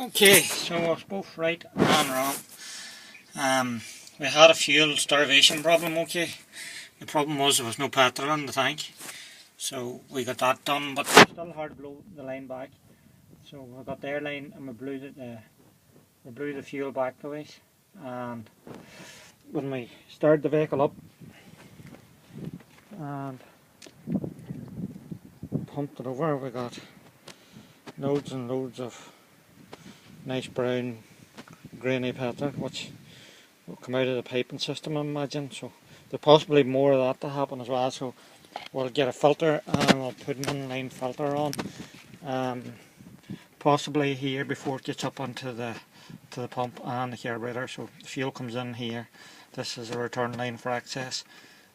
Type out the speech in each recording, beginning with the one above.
Okay, so I was both right and wrong. We had a fuel starvation problem, okay. The problem was there was no petrol in the tank. So we got that done, but it was still hard to blow the line back. So we got the airline and we blew the fuel back the ways. And when we started the vehicle up and pumped it over, we got loads and loads of nice brown grainy petrol, which will come out of the piping system, I imagine. So there's possibly more of that to happen as well. So we'll get a filter and we'll put an inline filter on, possibly here before it gets up onto the pump and the carburetor. So the fuel comes in here. This is a return line for access,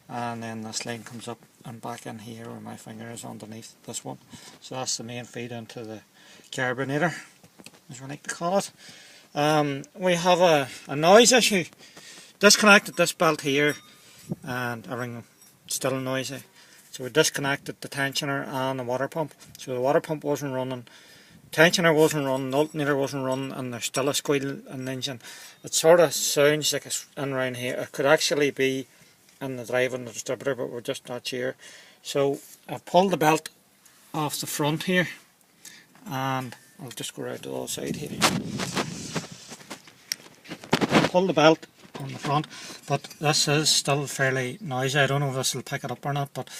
and then this line comes up and back in here where my finger is underneath this one. So that's the main feed into the carburetor, as we like to call it. We have a noise issue. Disconnected this belt here and everything still noisy. So we disconnected the tensioner and the water pump. So the water pump wasn't running, tensioner wasn't running, the alternator wasn't running, and there's still a squeal in the engine. It sort of sounds like it's in around here. It could actually be in the drive on the distributor, but we're just not sure. So I've pulled the belt off the front here, and I'll just go around to the other side here. Pull the belt on the front, but this is still fairly noisy. I don't know if this will pick it up or not, but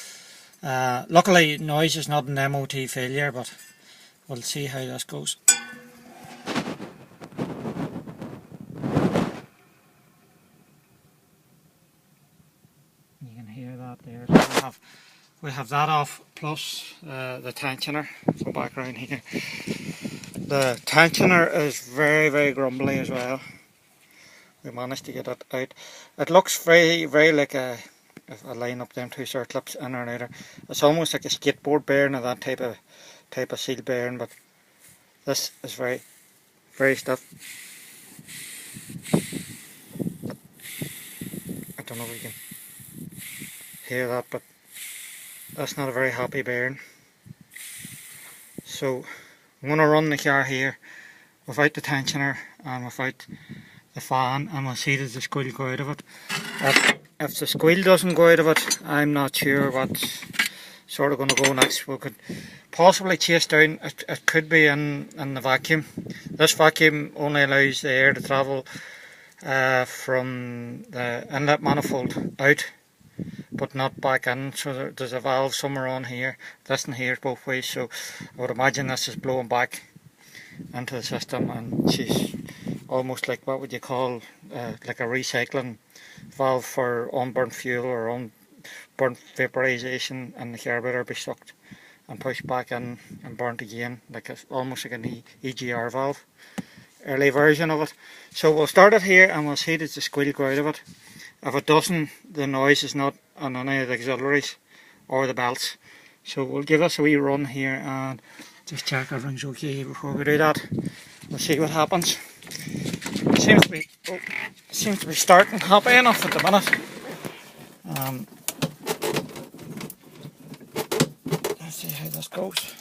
luckily noise is not an MOT failure, but we'll see how this goes. You can hear that there. So we have that off, plus the tensioner. Go back around here. The tensioner is very grumbly as well. We managed to get it out. It looks very like a line up them two circlips in or out. It's almost like a skateboard bearing of that type of seal bearing, but this is very stiff. I don't know if you can hear that, but that's not a very happy bearing. So I'm going to run the car here without the tensioner and without the fan, and we'll see that the squeal go out of it. If the squeal doesn't go out of it, I'm not sure what's sort of going to go next. We could possibly chase down, it could be in the vacuum. This vacuum only allows the air to travel from the inlet manifold out, but not back in. So there's a valve somewhere on here. This and here both ways, so I would imagine this is blowing back into the system, and she's almost like, what would you call, like a recycling valve for unburnt fuel or unburnt vaporization, and the carburetor be sucked and pushed back in and burnt again, like almost like an EGR valve, early version of it. So we'll start it here and we'll see that the squeal go out of it. If it doesn't, the noise is not on any of the auxiliaries or the belts. So we'll give us a wee run here and just check everything's okay before we do that. We'll see what happens. It seems to be starting happy enough at the minute. Let's see how this goes.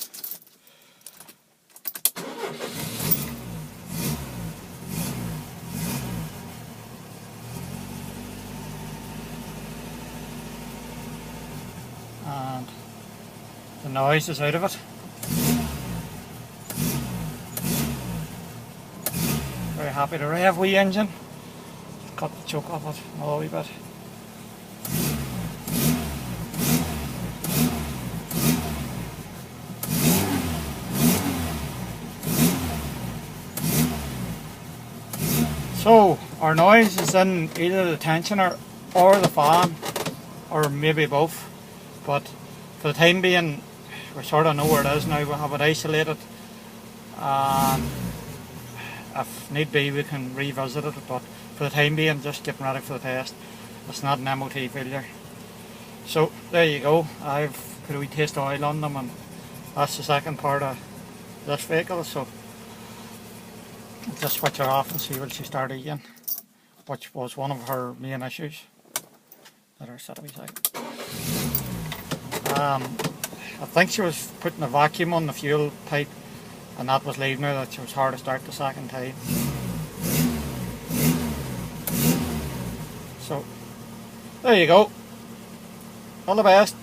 And the noise is out of it. Very happy to rev wee engine. Cut the choke off it a wee bit. So our noise is in either the tensioner or the fan, or maybe both, but for the time being we sort of know where it is now. We have it isolated, and if need be we can revisit it, but for the time being just getting ready for the test. It's not an MOT failure. So there you go. I've put a wee taste of oil on them, and that's the second part of this vehicle. So I'll just switch her off and see will she start again, which was one of her main issues. Let her sit a wee second. I think she was putting a vacuum on the fuel pipe and that was leaving her, that she was hard to start the second time. So there you go. All the best.